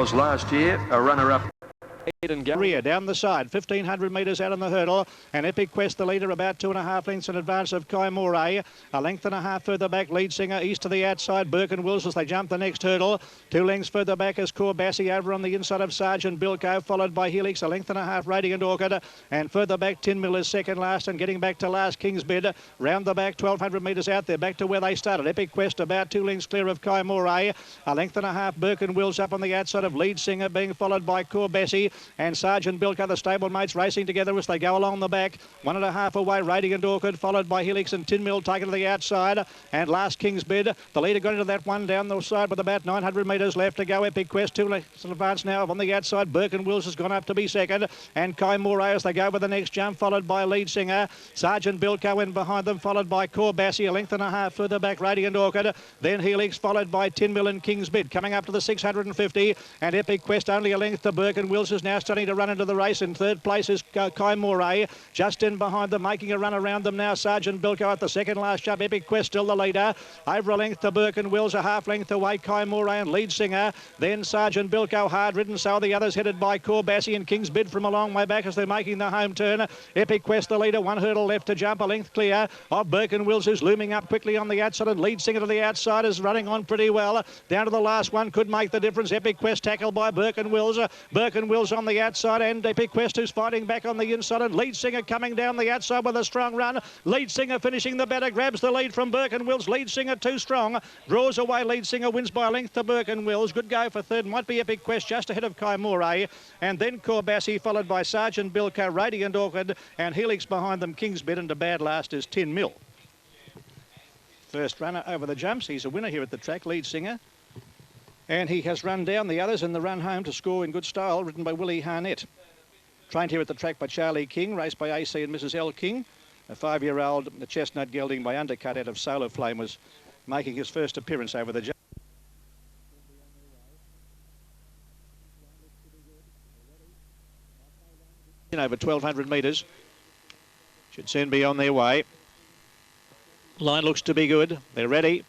Was last year a runner-up. Rear down the side, 1,500 metres out on the hurdle, and Epic Quest the leader, about 2.5 lengths in advance of Kai Moray. A length and a half further back, Lead Singer east to the outside, Burke and Wills as they jump the next hurdle. 2 lengths further back is Corbassi over on the inside of Sergeant Bilko, followed by Helix. A length and a half, Radiant Orchid, and further back, Tin Mill is second last, and getting back to last, King's Bid. Round the back, 1,200 metres out there, back to where they started. Epic Quest about 2 lengths clear of Kai Moray. A length and a half, Burke and Wills up on the outside of Lead Singer, being followed by Corbassi and Sergeant Bilko. The stablemates racing together as they go along the back. 1.5 away, Radiant Orchid, followed by Helix and Tin Mill taken to the outside. And last, King's Bid. The leader got into that one down the side with about 900 metres left to go. Epic Quest 2 lengths in advance now on the outside. Burke and Wills has gone up to be second. And Kai Moray as they go with the next jump, followed by Lead Singer. Sergeant Bilko in behind them, followed by Corbassi. A length and a half further back, Radiant Orchid. Then Helix, followed by Tin Mill and King's Bid. Coming up to the 650. And Epic Quest only a length to Burke and Wills is now starting to run into the race. In third place is Kai Moray, just in behind them, making a run around them now. Sergeant Bilko at the second last jump. Epic Quest still the leader. Over a length to Burke and Wills, a half length away, Kai Moray and Lead Singer. Then Sergeant Bilko hard ridden, so are the others, headed by Corbassi and King's Bid from a long way back as they're making the home turn. Epic Quest the leader, 1 hurdle left to jump, a length clear of Burke and Wills, who's looming up quickly on the outside, and Lead Singer to the outside is running on pretty well. Down to the last one, could make the difference. Epic Quest tackled by Burke and Wills. Burke and Wills on the outside, and Epic Quest who's fighting back on the inside, and Lead Singer coming down the outside with a strong run. Lead Singer finishing the better, grabs the lead from Burke and Wills. Lead Singer too strong, draws away. Lead Singer wins by a length to Burke and Wills. Good go for third, might be Epic Quest just ahead of Kai Moray, and then Corbassi, followed by Sergeant Bilko, Radiant Orchid, and Helix behind them, King's Bid, and to bad last is Tin Mill. First runner over the jumps, he's a winner here at the track, Lead Singer, and he has run down the others in the run home to score in good style, ridden by Willie Harnett. Trained here at the track by Charlie King, raced by AC and Mrs. L. King. A 5-year-old, the chestnut gelding by Undercut out of Solar Flame, was making his first appearance over the jump. In over 1,200 metres. Should soon be on their way. Line looks to be good. They're ready.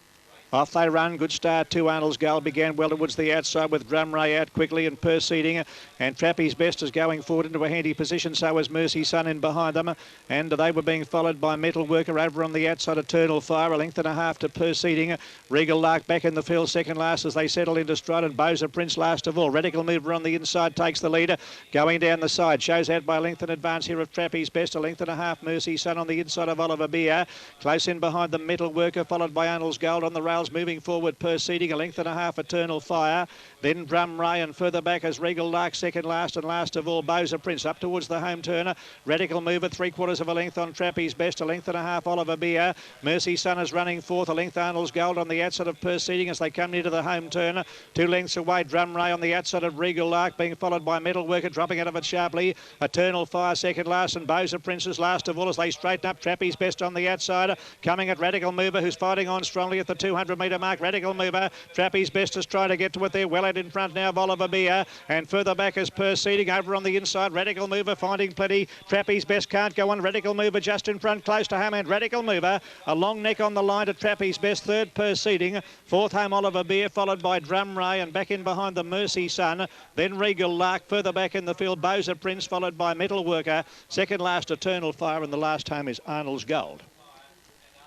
Off they run, good start. 2 Arnold's Gold began well towards the outside with Drum Ray out quickly and proceeding. And Trappy's Best is going forward into a handy position. So is Mercy Sun in behind them. And they were being followed by Metal Worker over on the outside. Eternal Fire, a length and a half to proceeding. Regal Lark back in the field, second last as they settle into stride. And Boza Prince last of all. Radical Mover on the inside takes the lead. Going down the side, shows out by a length in advance here of Trappy's Best. A length and a half, Mercy Sun on the inside of Oliver Beer. Close in behind the Metal Worker, followed by Arnold's Gold on the rails. Moving forward, proceeding, a length and a half, Eternal Fire. Then Drum Ray, and further back as Regal Lark, second last, and last of all, Boza Prince up towards the home turner. Radical Mover, 3/4 of a length on Trappy's Best, a length and a half, Oliver Beer. Mercy Sun is running fourth, a length Arnold's Gold on the outside of proceeding as they come near to the home turn. 2 lengths away, Drum Ray on the outside of Regal Lark, being followed by Metal Worker, dropping out of it sharply. Eternal Fire, second last, and Boza Prince is last of all as they straighten up. Trappy's Best on the outside, coming at Radical Mover, who's fighting on strongly at the 200-metre mark. Radical Mover, Trappy's Best is trying to get to it there, well out in front now of Oliver Beer, and further back is proceeding over on the inside. Radical Mover finding plenty. Trappy's Best can't go on. Radical Mover just in front, close to home, and Radical Mover, a long neck on the line to Trappy's Best, third proceeding. Fourth home Oliver Beer, followed by Drum Ray, and back in behind the Mercy Sun. Then Regal Lark, further back in the field, Boza Prince, followed by Metal Worker. Second last, Eternal Fire, and the last home is Arnold's Gold.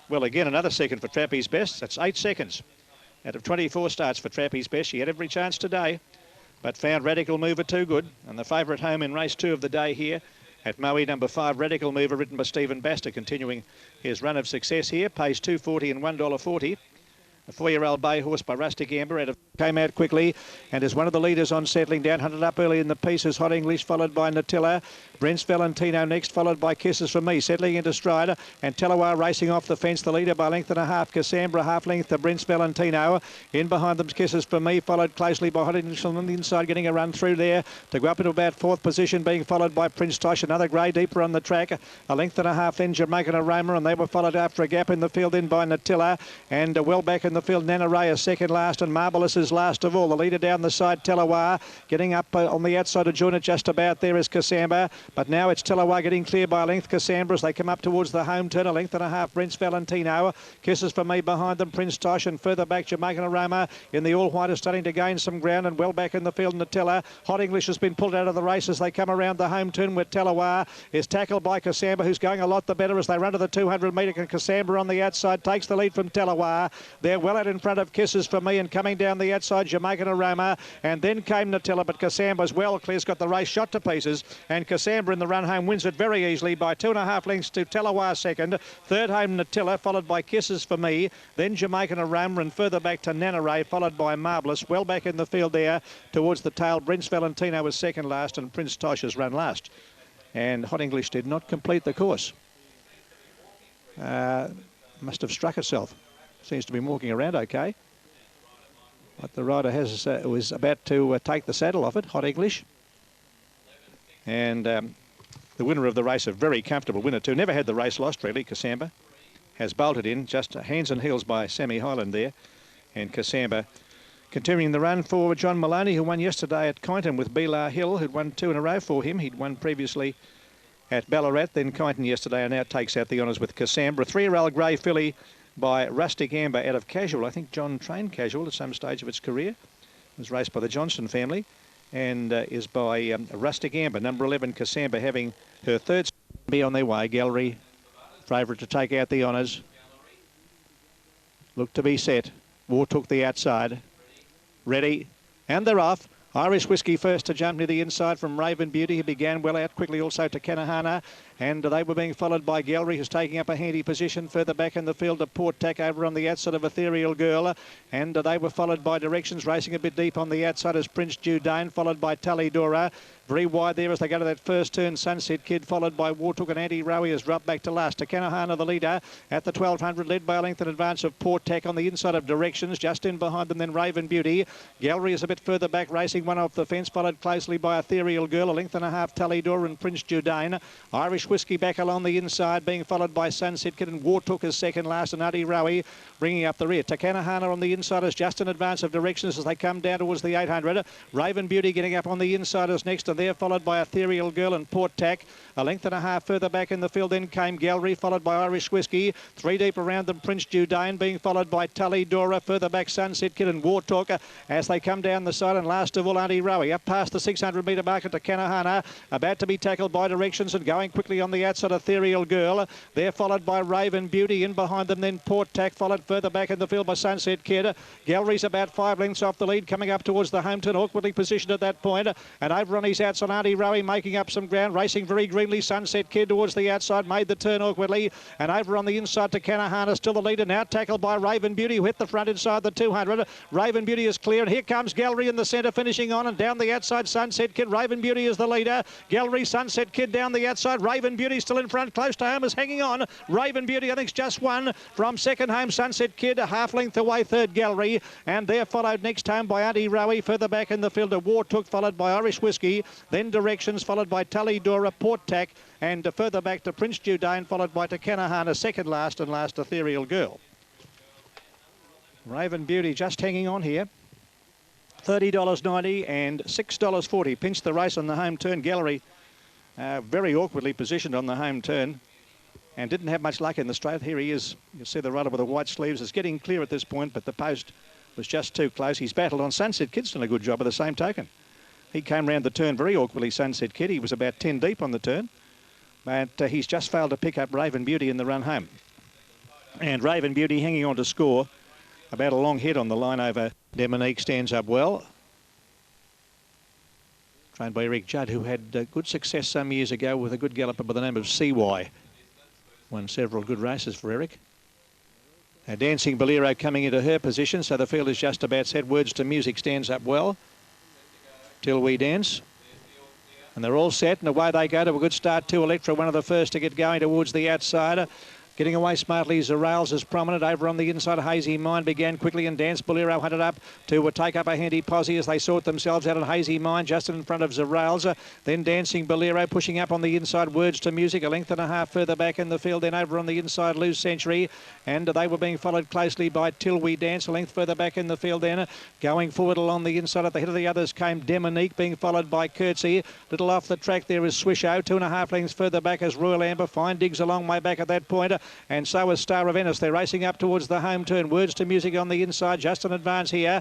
Well, again, another second for Trappy's Best. That's 8 seconds. Out of 24 starts for Trappy's Best, she had every chance today, but found Radical Mover too good. And the favourite home in race 2 of the day here at Moe, number 5, Radical Mover, ridden by Stephen Baster, continuing his run of success here. Pays $2.40 and $1.40. A 4-year-old bay horse by Rustic Amber came out quickly and is one of the leaders on settling down. Hunted up early in the pieces. Hot English followed by Nutella. Brent's Valentino next, followed by Kisses for Me, settling into stride. And Telawar racing off the fence, the leader by length and a half. Cassandra half length to Brent's Valentino. In behind them, Kisses for Me, followed closely by Hot English on the inside, getting a run through there to go up into about 4th position, being followed by Prince Tosh. Another grey deeper on the track. A length and a half then Jamaican Aroma, and they were followed after a gap in the field in by Nutella. And well back in the field, Nana Ray is second last, and Marvelous is last of all. The leader down the side, Telawar, getting up on the outside to join it just about there is Cassandra. But now it's Telawar getting clear by a length. Cassandra as they come up towards the home turn, a length and a half. Prince Valentino, Kisses for Me behind them, Prince Tosh, and further back Jamaican Aroma in the all white is starting to gain some ground, and well back in the field Nutella. Hot English has been pulled out of the race as they come around the home turn, where Telawar is tackled by Cassandra, who's going a lot the better as they run to the 200 metre, and Cassandra on the outside takes the lead from Telawar. They're well out in front of Kisses for Me, and coming down the outside Jamaican Aroma, and then came Nutella, but Cassandra's well clear's got the race shot to pieces, and Cassandra in the run home wins it very easily by 2.5 lengths to Telawar second. Third home Nutella, followed by Kisses for Me, then Jamaican Aroma, and further back to Nana Ray, followed by Marvelous. Well back in the field there towards the tail. Prince Valentino was second last, and Prince Tosh has run last. And Hot English did not complete the course. Must have struck itself. Seems to be walking around okay. But the rider was about to take the saddle off it, Hot English. And the winner of the race, a very comfortable winner too. Never had the race lost really, Cassandra. Has bolted in, just hands and heels by Sammy Highland there. And Cassandra continuing the run for John Maloney, who won yesterday at Kyneton with Belar Hill, who'd won 2 in a row for him. He'd won previously at Ballarat, then Kyneton yesterday, and now takes out the honours with Cassandra. 3-year-old grey filly by Rustic Amber out of Casual. I think John trained Casual at some stage of its career. It was raced by the Johnson family, and is by Rustic Amber. Number 11, Cassandra, having her third be on their way. Gallery, favourite to take out the honours. Looked to be set. War took the outside. Ready, and they're off. Irish Whiskey first to jump near the inside from Raven Beauty, who began well out quickly also to Kanahana, and they were being followed by Gallery, who's taking up a handy position further back in the field to Port Tack over on the outside of Ethereal Girl, and they were followed by Directions racing a bit deep on the outside as Prince Judane, followed by Talidora. Very wide there as they go to that first turn. Sunset Kid, followed by Wartook, and Andy Rowie has dropped back to last. To Kanahana, the leader, at the 1200, led by a length in advance of Port Tack on the inside of Directions. Just in behind them, then Raven Beauty. Gallery is a bit further back, racing one off the fence, followed closely by Ethereal Girl, a length and a half, Talidora and Prince Judane. Irish Whiskey back along the inside, being followed by Sunset Kid, and Wartook is second last, and Andy Rowie bringing up the rear. To Kanahana on the inside is just in advance of Directions as they come down towards the 800. Raven Beauty getting up on the inside is next, and they're followed by Ethereal Girl and Port Tack. A length and a half further back in the field, then came Gallery, followed by Irish Whiskey. 3 deep around them, Prince Judane, being followed by Talidora. Further back, Sunset Kid and Wartalk as they come down the side, and last of all, Auntie Rowie up past the 600 metre marker to Kanahana, about to be tackled by Directions and going quickly on the outside, Ethereal Girl. They're followed by Raven Beauty. In behind them, then Port Tack, followed further back in the field by Sunset Kid. Gallery's about 5 lengths off the lead, coming up towards the home turn, awkwardly positioned at that point. And over on his outside, Auntie Rowie making up some ground, racing very greenly. Sunset Kid towards the outside, made the turn awkwardly, and over on the inside to Kanahana, still the leader, now tackled by Raven Beauty, who hit the front inside the 200. Raven Beauty is clear, and here comes Gallery in the centre, finishing on, and down the outside, Sunset Kid. Raven Beauty is the leader. Gallery, Sunset Kid down the outside. Raven Beauty still in front, close to home, is hanging on. Raven Beauty, I think, is just one from second home. Sunset Kid, a half length away, third Gallery, and they're followed next home by Auntie Rowie. Further back in the field, a Wartook, followed by Irish Whiskey, then Directions, followed by Talidora, Port Tack, and further back to Prince Judane, followed by Kanahana, second last, and last Ethereal Girl. Raven Beauty just hanging on here. $30.90 and $6.40. Pinched the race on the home turn. Gallery very awkwardly positioned on the home turn and didn't have much luck in the straight. Here he is. You'll see the rider with the white sleeves is getting clear at this point, but the post was just too close. He's battled on. Sunset Kid's done a good job of the same token. He came round the turn very awkwardly, Sunset Kid. He was about 10 deep on the turn, but he's just failed to pick up Raven Beauty in the run home. And Raven Beauty hanging on to score. About a long head on the line over Demonique, stands up well. Trained by Eric Judd, who had good success some years ago with a good galloper by the name of CY. Won several good races for Eric. Dancing Bolero coming into her position, so the field is just about set. Words to Music stands up well. Till We Dance. And they're all set, and away they go to a good start. 2 Electra, one of the first to get going towards the outside. Getting away smartly, Rails is prominent. Over on the inside, Hazy Mind began quickly and Dance Bolero hunted up to take up a handy posse as they sort themselves out. And Hazy Mind just in front of Rails. Then Dancing Bolero pushing up on the inside. Words to Music a length and a half further back in the field. Then over on the inside, Lose Century. And they were being followed closely by Till We Dance a length further back in the field. Then going forward along the inside at the head of the others came Demonique, being followed by Curtsy. Little off the track there is Swisho. 2.5 lengths further back as Royal Amber. Fine Digs a long way back at that point. And so is Star of Venice. They're racing up towards the home turn. Words to Music on the inside. Just in advance here.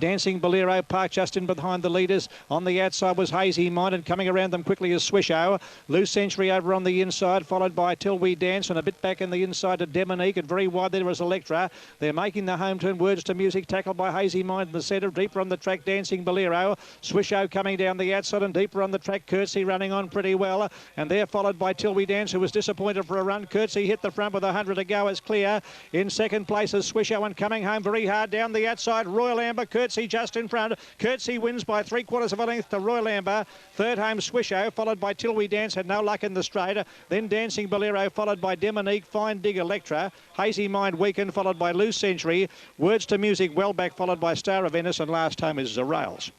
Dancing Bolero parked just in behind the leaders. On the outside was Hazy Mind, and coming around them quickly is Swisho. Loose Century over on the inside, followed by Till We Dance, and a bit back in the inside to Demonique, and very wide there is Electra. They're making the home turn. Words to Music tackled by Hazy Mind in the centre. Deeper on the track, Dancing Bolero. Swisho coming down the outside, and deeper on the track, Curtsy running on pretty well. And they're followed by Till We Dance, who was disappointed for a run. Curtsy hit the front with 100 to go as clear. In second place is Swisho, and coming home very hard down the outside, Royal Amber. Curtsy just in front. Curtsy wins by 3/4 of a length to Royal Amber. Third home Swisho, followed by Till We Dance, had no luck in the straight. Then Dancing Bolero, followed by Demonique, Fine Dig Electra. Hazy Mind weakened, followed by Loose Century. Words to Music well back, followed by Star of Venice, and last home is Rails.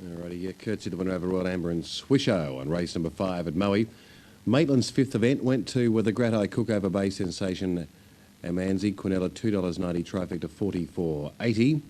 Alrighty, yeah, Curtsy the winner over Royal Amber and Swisho on race number 5 at Moe. Maitland's 5th event went to the Gratai Cook over Bay Sensation Amanzi. Quinella $2.90, trifecta $44.80.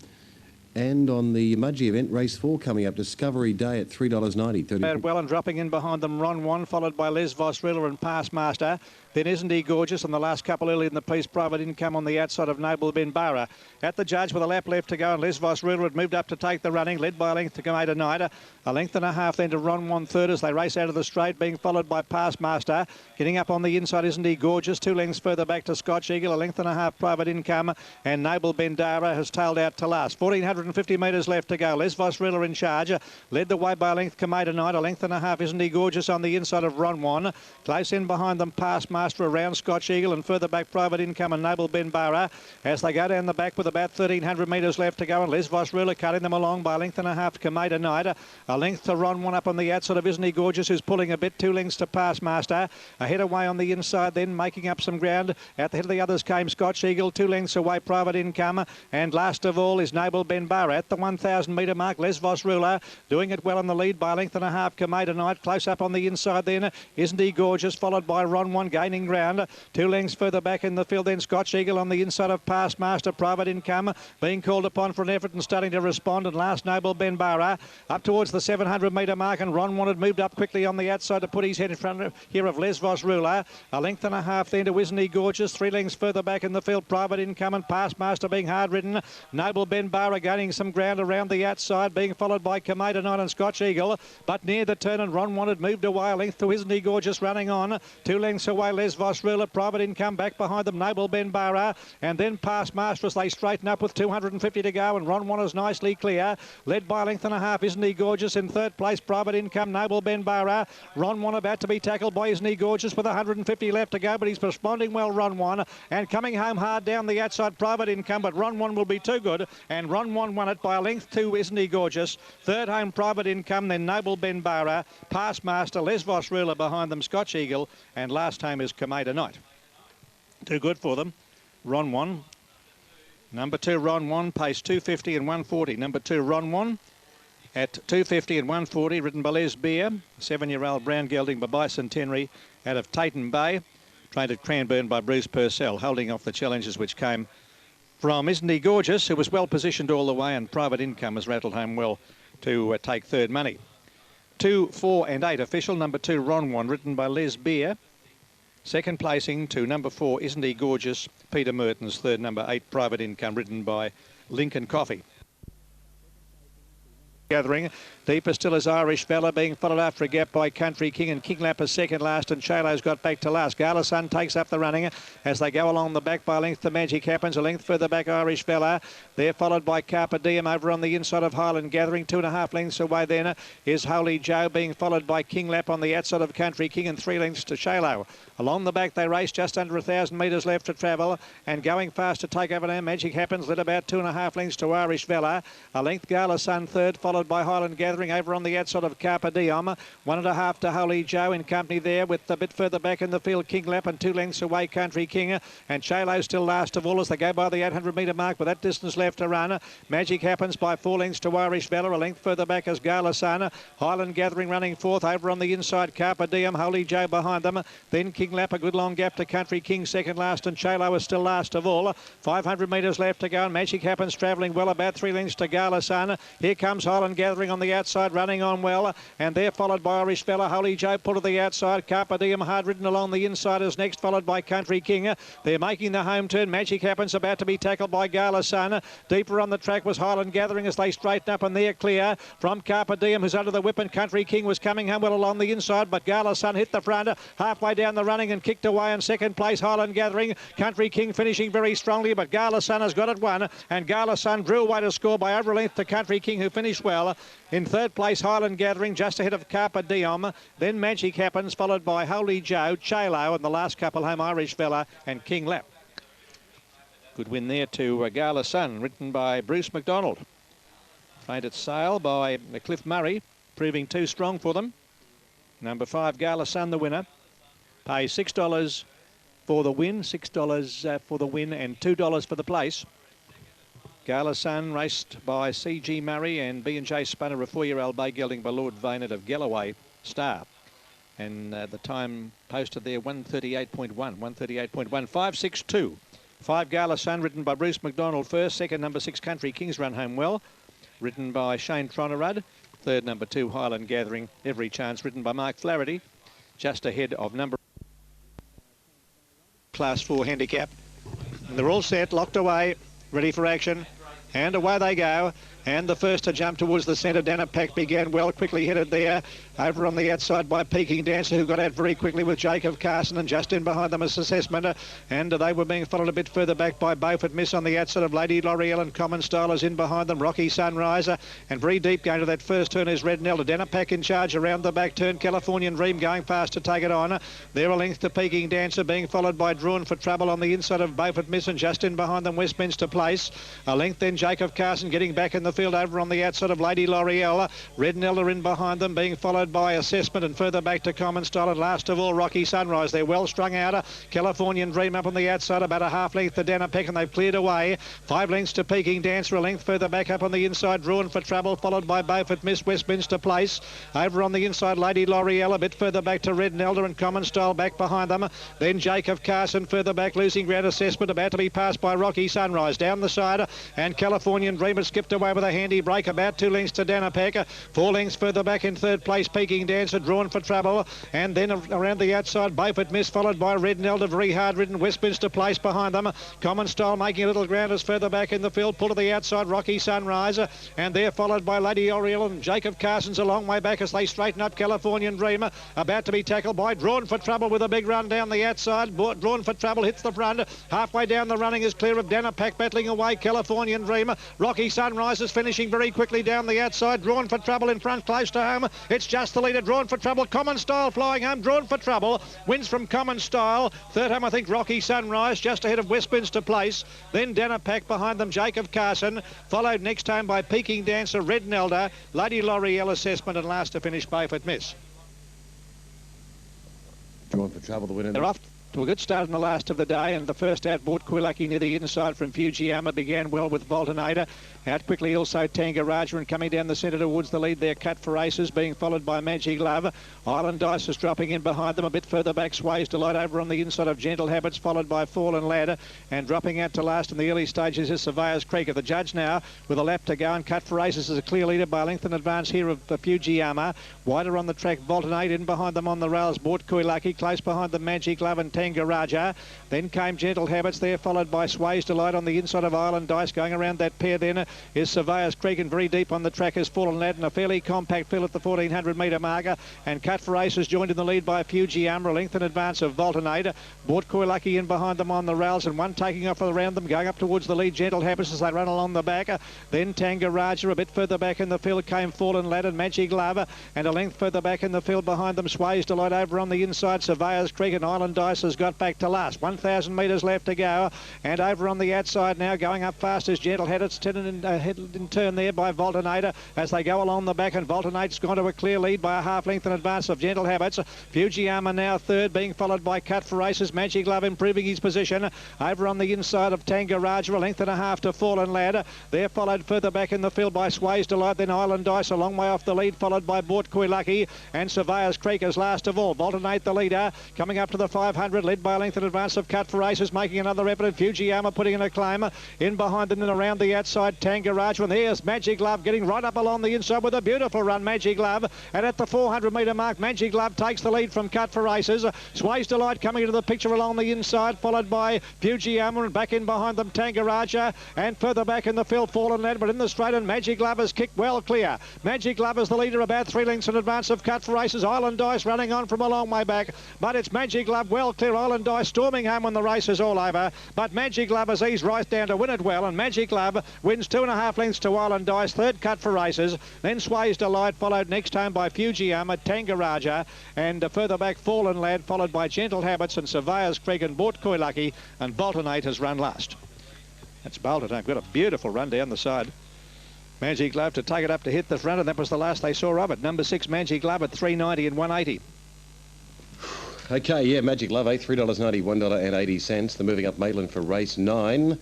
And on the Mudgee event, race 4 coming up, Discovery Day at $3.90. Well, and dropping in behind them, Ron One, followed by Les Vos Ruler and Past Master. Then Isn't He Gorgeous on the last couple early in the piece, Private Income on the outside of Noble Ben Barra. At the judge with a lap left to go, and Les Vos Ruler had moved up to take the running, led by a length to Cometa Night. A length and a half then to Ron One third as they race out of the straight, being followed by Past Master. Getting up on the inside, Isn't He Gorgeous? 2 lengths further back to Scotch Eagle, a length and a half Private Income, and Noble Ben Barra has tailed out to last. 1,450 metres left to go. Les Vos Ruler in charge, led the way by a length Cometa Night, a length and a half Isn't He Gorgeous on the inside of Ron One. Close in behind them, Past Master around Scotch Eagle, and further back Private Income and Noble Ben Barra as they go down the back with about 1,300 metres left to go, and Les Vos Ruler cutting them along by a length and a half to Cometa Night. A length to Ron One up on the outside of Isn't He Gorgeous, who's pulling a bit. 2 lengths to Past Master. Ahead away on the inside then, making up some ground. At the head of the others came Scotch Eagle. 2 lengths away Private Income, and last of all is Noble Ben Barra. At the 1,000 metre mark, Les Vos Ruler doing it well in the lead by a length and a half. Cometa Night close up on the inside then, Isn't He Gorgeous, followed by Ron One gaining ground. 2 lengths further back in the field then, Scotch Eagle on the inside of Past Master. Private Income being called upon for an effort and starting to respond, and last Noble Ben Barra up towards the 700 metre mark, and Ron One had moved up quickly on the outside to put his head in front of, here of Les Vos Ruler. A length and a half then to Isn't He Gorgeous. 3 lengths further back in the field, Private Income and Past Master being hard ridden. Noble Ben Barra gaining some ground around the outside, being followed by Cometa Night and Scotch Eagle, but near the turn, and Ron One had moved away a length to Isn't He Gorgeous running on. 2 lengths away Les Vos Ruler. Private Income back behind them, Noble Ben Barra, and then Past Master as they straighten up with 250 to go, and Ron One is nicely clear, led by a length and a half Isn't He Gorgeous. In third place Private Income, Noble Ben Barra. Ron One about to be tackled by Isn't He Gorgeous with 150 left to go, but he's responding well, Ron One, and coming home hard down the outside Private Income, but Ron One will be too good, and Ron One won it by a length to Isn't He Gorgeous. Third home Private Income, then Noble Ben Barra, Past Master, Les Vos Ruler behind them, Scotch Eagle, and last home is Cometa Night. Too good for them. Ron One. Number 2, Ron One, pace 250 and 140. Number 2, Ron One at 250 and 140, ridden by Les Beer, 7-year-old brown gelding by Bicentenary out of Tatum Bay, trained at Cranbourne by Bruce Purcell, holding off the challenges which came from Isn't He Gorgeous, who was well positioned all the way, and Private Income has rattled home well to take third money. 2, 4 and 8 official. Number 2, Ron One, ridden by Les Beer. Second placing to number 4, Isn't He Gorgeous, Peter Mertens. Third, number 8, Private Income, ridden by Lincoln Coffee. Gathering. Deeper still is Irish Fella, being followed after a gap by Country King, and King Lap is second last, and Chalo's got back to last. Gala Sun takes up the running as they go along the back by a length to Magic Happens, a length further back Irish Fella. They're followed by Carpe Diem over on the inside of Highland Gathering. 2.5 lengths away then is Holy Joe, being followed by King Lap on the outside of Country King, and 3 lengths to Chalo. Along the back they race, just under 1,000 metres left to travel, and going fast to take over now. Magic Happens led about 2.5 lengths to Irish Fella. A length Gala Sun third, followed followed by Highland Gathering over on the outside of Carpe Diem. 1.5 to Holy Joe in company there with a bit further back in the field King Lap and 2 lengths away Country King. And Chalo still last of all as they go by the 800 metre mark with that distance left to run. Magic Happens by 4 lengths to Irish Valor. A length further back as Gala Sun. Highland Gathering running fourth over on the inside. Carpe Diem, Holy Joe behind them. Then King Lap, a good long gap to Country King second last, and Chalo is still last of all. 500 metres left to go, and Magic Happens travelling well, about 3 lengths to Gala Sun. Here comes Highland Gathering on the outside, running on well, and they're followed by Irish Valor. Holy Joe pulled to the outside. Carpe Diem hard ridden along the inside is next, followed by Country King. They're making the home turn. Magic Happens about to be tackled by Gala Sun. Deeper on the track was Highland Gathering as they straighten up, and they're clear from Carpe Diem, who's under the whip, and Country King was coming home well along the inside, but Gala Sun hit the front halfway down the running and kicked away in second place. Highland Gathering, Country King finishing very strongly, but Gala Sun has got it won, and Gala Sun drew away to score by over a length to Country King, who finished well. In third place, Highland Gathering, just ahead of Carpe Diem. Then Magic Happens, followed by Holy Joe, Chalo, and the last couple home, Irish Fella and King Lap. Good win there to Gala Sun, written by Bruce McDonald. Fainted sail by Cliff Murray, proving too strong for them. Number 5, Gala Sun, the winner. Pays $6 for the win, $6 for the win, and $2 for the place. Gala Sun raced by C.G. Murray and B&J Spunner of 4-year-old bay gelding by Lord Vaynard of Galloway Star. And the time posted there, 138.1, 5.62. 5 Gala Sun, ridden by Bruce McDonald first. Second, number 6, Country Kings, run home well, ridden by Shane Tronerud. Third, number 2, Highland Gathering, Every Chance, ridden by Mark Flaherty. Just ahead of number Class 4 handicap. And they're all set, locked away, ready for action. And away they go. And the first to jump towards the centre, Danapak, began well, quickly headed there. Over on the outside by Peking Dancer, who got out very quickly with Jacob Carson, and just in behind them is Assessment. And they were being followed a bit further back by Beaufort Miss on the outside of Lady L'Oreal, and Common Style is in behind them. Rocky Sunriser, and very deep going to that first turn is Red Nelda. Danapak in charge around the back turn. Californian Dream going fast to take it on. They're a length to Peking Dancer, being followed by Drawn for Trouble on the inside of Beaufort Miss, and just in behind them Westminster Place. A length then Jacob Carson getting back in the field over on the outside of Lady L'Oreal. Red Nelda in behind them, being followed by Assessment, and further back to Common Style, and last of all Rocky Sunrise. They're well strung out. Californian Dream up on the outside, about a half length to Danapak, and they've cleared away. 5 lengths to Peking Dancer, a length further back up on the inside, Drawn for Trouble, followed by Beaufort Miss, Westminster Place. Over on the inside, Lady L'Oreal, a bit further back to Red Nelda, and Common Style back behind them. Then Jacob Carson further back, losing ground. Assessment about to be passed by Rocky Sunrise down the side, and Californian Dream has skipped away with a handy break, about 2 lengths to Danapak. 4 lengths further back in third place, Peking Dancer, Drawn for Trouble, and then around the outside, Beaufort Miss, followed by Red Nelda, very hard ridden, Westminster Place behind them. Common Style making a little ground as further back in the field, pull to the outside, Rocky Sunrise, and they're followed by Lady Oriel, and Jacob Carson's a long way back as they straighten up. Californian Dreamer about to be tackled by Drawn for Trouble with a big run down the outside. Drawn for Trouble hits the front, halfway down the running is clear of Danapak, battling away Californian Dreamer. Rocky Sunrise is finishing very quickly down the outside. Drawn for Trouble in front, close to home. It's just the leader, Drawn for Trouble. Common Style flying home. Drawn for Trouble wins from Common Style. Third home, I think, Rocky Sunrise, just ahead of Westminster Place. Then Danapak behind them, Jacob Carson, followed next home by Peking Dancer, Red Nelda, Lady L'Oreal, Assessment, and last to finish Beaufort Miss. Drawn for Trouble, the winner. They're off to a good start in the last of the day, and the first out, Bought Quillucky near the inside from Fujiyama, began well with Voltinator. Out quickly also Tangaraja, and coming down the centre towards the lead there, Cut for Races, being followed by Magic Love. Island Dice is dropping in behind them. A bit further back, Sways Delight over on the inside of Gentle Habits, followed by Fallen Ladder, and dropping out to last in the early stages is Surveyor's Creek. The judge now with a lap to go, and Cut for Races is a clear leader by length in advance here of Fujiyama. Wider on the track, Voltinator in behind them on the rails, Bought Quillucky, close behind the Magic Love and Tangaraja. Then came Gentle Habits there, followed by Sways Delight on the inside of Island Dice. Going around that pair then is Surveyor's Creek, and very deep on the track is Fallen Lad, and a fairly compact fill at the 1400 metre marker. And Cut for Races joined in the lead by Fujiyama, a length in advance of Voltinator. Bought Quillucky in behind them on the rails, and one taking off around them, going up towards the lead, Gentle Habits as they run along the back. Then Tangaraja, a bit further back in the field came Fallen Lad and Magic Lava, and a length further back in the field behind them, Sways Delight over on the inside, Surveyor's Creek, and Island Dice has got back to last. 1,000 metres left to go. And over on the outside now, going up fast is Gentle Head. It's headed in turn there by Voltinator as they go along the back, and Voltinator's gone to a clear lead by a half length in advance of Gentle Habits. Fujiyama now third, being followed by Cut for Races. Magic Love improving his position. Over on the inside of Tangaraja, a length and a half to Fallen Lad. They're followed further back in the field by Sway's Delight, then Island Dice a long way off the lead, followed by Bortkoi Lucky, and Surveyor's Creek is last of all. Voltinate the leader, coming up to the 500, led by a length in advance of Cut for Races, making another effort, and Fujiyama putting in a claim. In behind them and around the outside, Tangaraja, and there's Magic Love getting right up along the inside with a beautiful run, Magic Love. And at the 400 metre mark, Magic Love takes the lead from Cut for Races. Sway's Delight coming into the picture along the inside, followed by Fujiyama, and back in behind them, Tangaraja, and further back in the field, Fallen Lad, but in the straight, and Magic Love has kicked well clear. Magic Love is the leader, about 3 lengths in advance of Cut for Races. Island Dice running on from a long way back, but it's Magic Love well clear. Island Dice storming home when the race is all over, but Magic Love has eased right down to win it well, and Magic Love wins 2.5 lengths to Island Dice, third Cut for Races, then Sway's Delight, followed next home by Fujiyama, Tangaraja, and further back Fallen Lad, followed by Gentle Habits and Surveyor's Creek and Bortkoi Lucky, and Boltonate has run last. That's Boltonate, got a beautiful run down the side. Magic Love to take it up to hit the front, and that was the last they saw of it. Number 6, Magic Love at 3.90 and 180. Okay, yeah, Magic Love, $3.90, $1.80. They're moving up Maitland for race 9.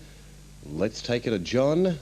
Let's take it to John.